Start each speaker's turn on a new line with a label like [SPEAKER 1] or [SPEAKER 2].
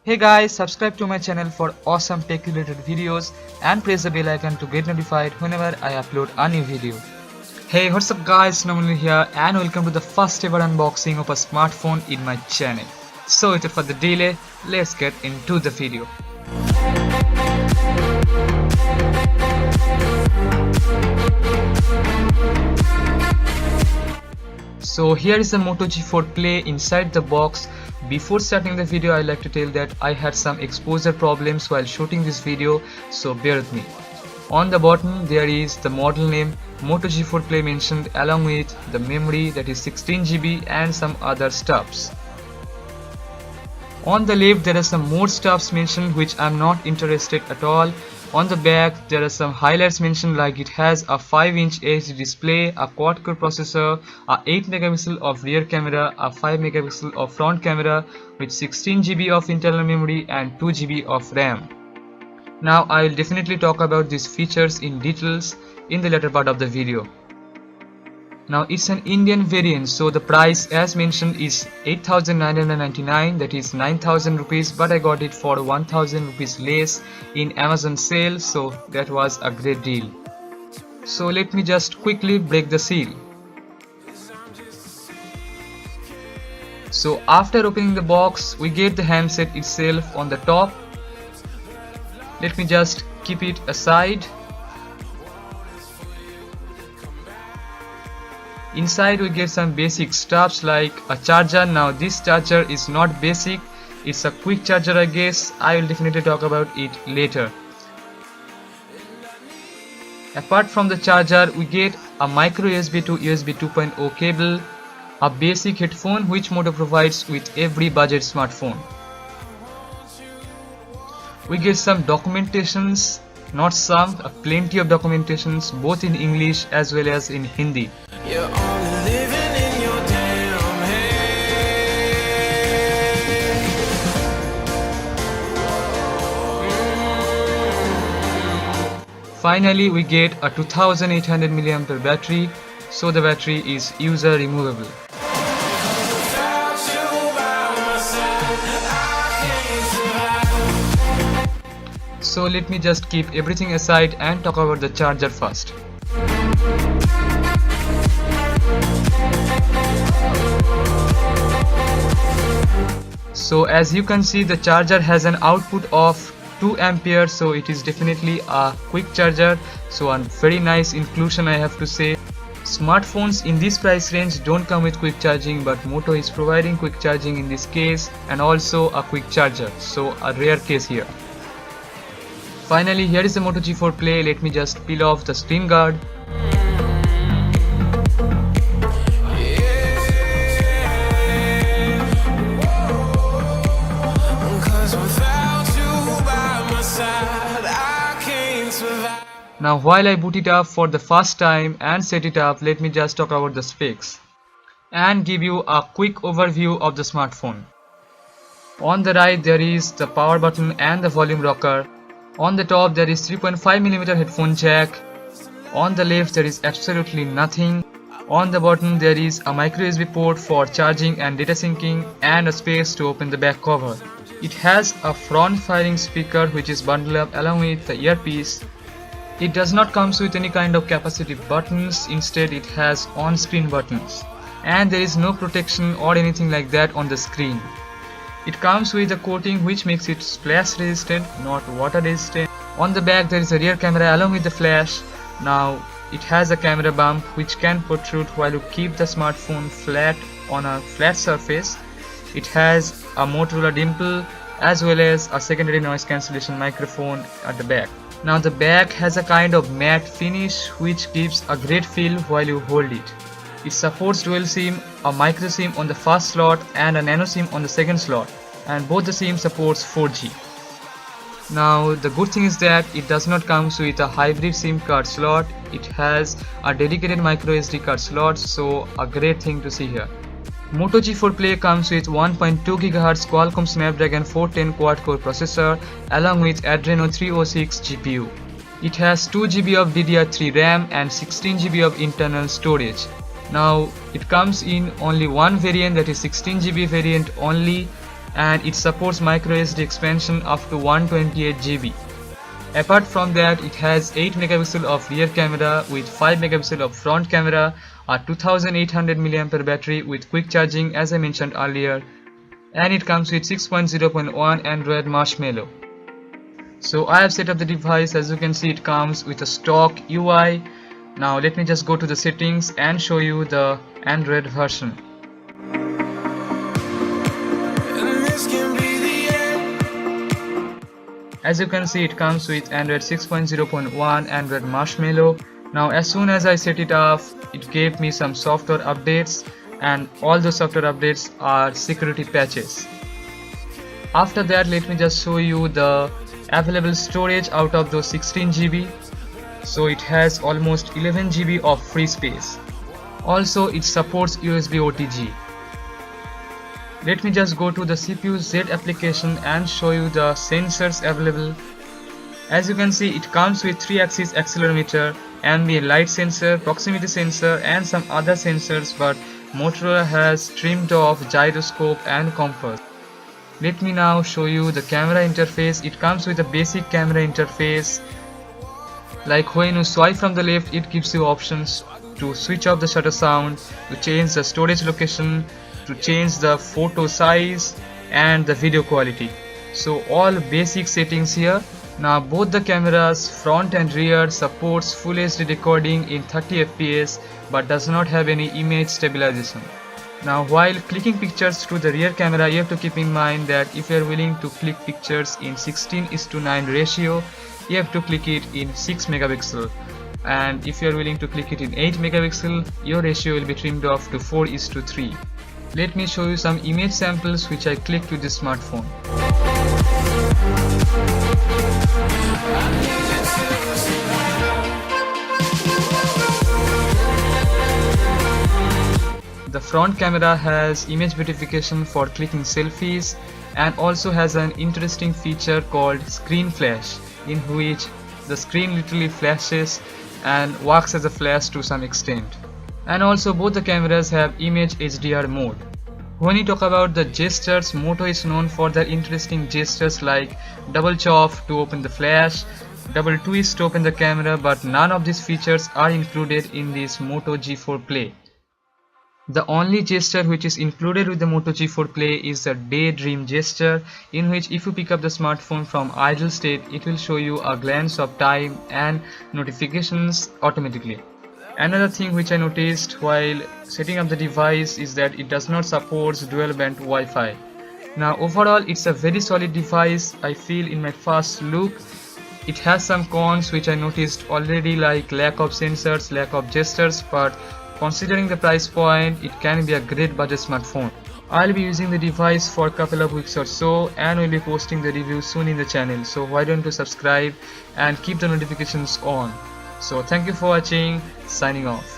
[SPEAKER 1] Hey guys, subscribe to my channel for awesome tech related videos and press the bell icon to get notified whenever I upload a new video. Hey, what's up guys, Nabhonil here and welcome to the first ever unboxing of a smartphone in my channel. So without further delay, let's get into the video. So here is the Moto G4 Play inside the box. Before starting the video, I like to tell that I had some exposure problems while shooting this video, so bear with me. On the bottom there is the model name Moto G4 Play mentioned along with the memory, that is 16 GB, and some other stuffs. On the left there are some more stuffs mentioned which I am not interested at all. On the back there are some highlights mentioned, like it has a 5-inch HD display, a quad-core processor, a 8 megapixel of rear camera, a 5 megapixel of front camera with 16 GB of internal memory and 2 GB of RAM. Now I will definitely talk about these features in details in the later part of the video. Now it's an Indian variant, so the price as mentioned is 8,999, that is 9,000 rupees, but I got it for 1,000 rupees less in Amazon sale, so that was a great deal. So let me just quickly break the seal. So after opening the box, we get the handset itself on the top. Let me just keep it aside. Inside we get some basic stuffs like a charger. Now this charger is not basic, it's a quick charger I guess. I will definitely talk about it later. Apart from the charger, we get a micro USB to USB 2.0 cable, a basic headphone which Moto provides with every budget smartphone. We get some documentations, not some, plenty of documentations both in English as well as in Hindi.
[SPEAKER 2] You're only living in your damn head.
[SPEAKER 1] Finally, we get a 2800 mAh battery, so the battery is user removable.
[SPEAKER 2] Without you by my side, I can't survive.
[SPEAKER 1] So let me just keep everything aside and talk about the charger first. So as you can see, the charger has an output of 2 amperes, so it is definitely a quick charger, so a very nice inclusion I have to say. Smartphones in this price range don't come with quick charging, but Moto is providing quick charging in this case and also a quick charger, so a rare case here. Finally, here is the Moto G4 Play. Let me just peel off the screen guard. Now while I boot it up for the first time and set it up, let me just talk about the specs and give you a quick overview of the smartphone. On the right there is the power button and the volume rocker. On the top there is 3.5mm headphone jack. On the left there is absolutely nothing. On the bottom there is a micro USB port for charging and data syncing and a space to open the back cover. It has a front firing speaker which is bundled up along with the earpiece. It does not come with any kind of capacitive buttons, instead it has on-screen buttons, and there is no protection or anything like that on the screen. It comes with a coating which makes it splash resistant, not water resistant. On the back there is a rear camera along with the flash. Now it has a camera bump which can protrude while you keep the smartphone flat on a flat surface. It has a Motorola dimple as well as a secondary noise cancellation microphone at the back. Now the back has a kind of matte finish which gives a great feel while you hold it. It supports dual SIM, a micro SIM on the first slot and a nano SIM on the second slot, and both the SIM supports 4G. Now the good thing is that it does not come with a hybrid SIM card slot, it has a dedicated micro SD card slot, so a great thing to see here. Moto G4 Play comes with 1.2 GHz Qualcomm Snapdragon 410 quad-core processor along with Adreno 306 GPU. It has 2 GB of DDR3 RAM and 16 GB of internal storage. Now it comes in only one variant, that is 16 GB variant only, and it supports microSD expansion up to 128 GB. Apart from that, it has 8 megapixel of rear camera with 5 megapixel of front camera, a 2800 mAh battery with quick charging as I mentioned earlier, and it comes with 6.0.1 Android Marshmallow. So I have set up the device. As you can see, it comes with a stock UI. Now let me just go to the settings and show you the Android version.
[SPEAKER 2] And this can be the end.
[SPEAKER 1] As you can see, it comes with Android 6.0.1 Android Marshmallow. Now as soon as I set it up, it gave me some software updates, and all those software updates are security patches. After that, let me just show you the available storage out of those 16 GB. So it has almost 11 GB of free space. Also it supports USB OTG. Let me just go to the CPU Z application and show you the sensors available. As you can see, it comes with 3-axis accelerometer, ambient light sensor, proximity sensor and some other sensors, but Motorola has trimmed off gyroscope and compass. Let me now show you the camera interface. It comes with a basic camera interface. Like when you swipe from the left, it gives you options to switch off the shutter sound, to change the storage location, to change the photo size and the video quality. So all basic settings here. Now both the cameras, front and rear, supports Full HD recording in 30 fps but does not have any image stabilization. Now while clicking pictures through the rear camera, you have to keep in mind that if you are willing to click pictures in 16:9 ratio, you have to click it in 6 megapixel, and if you are willing to click it in 8 megapixel, your ratio will be trimmed off to 4:3. Let me show you some image samples which I clicked with this smartphone. The front camera has image beautification for clicking selfies and also has an interesting feature called screen flash, in which the screen literally flashes and works as a flash to some extent. And also both the cameras have image HDR mode. When you talk about the gestures, Moto is known for their interesting gestures like double chop to open the flash, double twist to open the camera, but none of these features are included in this Moto G4 Play. The only gesture which is included with the Moto G4 Play is the daydream gesture, in which if you pick up the smartphone from idle state, it will show you a glance of time and notifications automatically. Another thing which I noticed while setting up the device is that it does not support dual band Wi-Fi. Now overall it's a very solid device. I feel in my first look it has some cons which I noticed already, like lack of sensors, lack of gestures, but considering the price point, it can be a great budget smartphone. I'll be using the device for a couple of weeks or so and will be posting the review soon in the channel. So why don't you subscribe and keep the notifications on. So thank you for watching, signing off.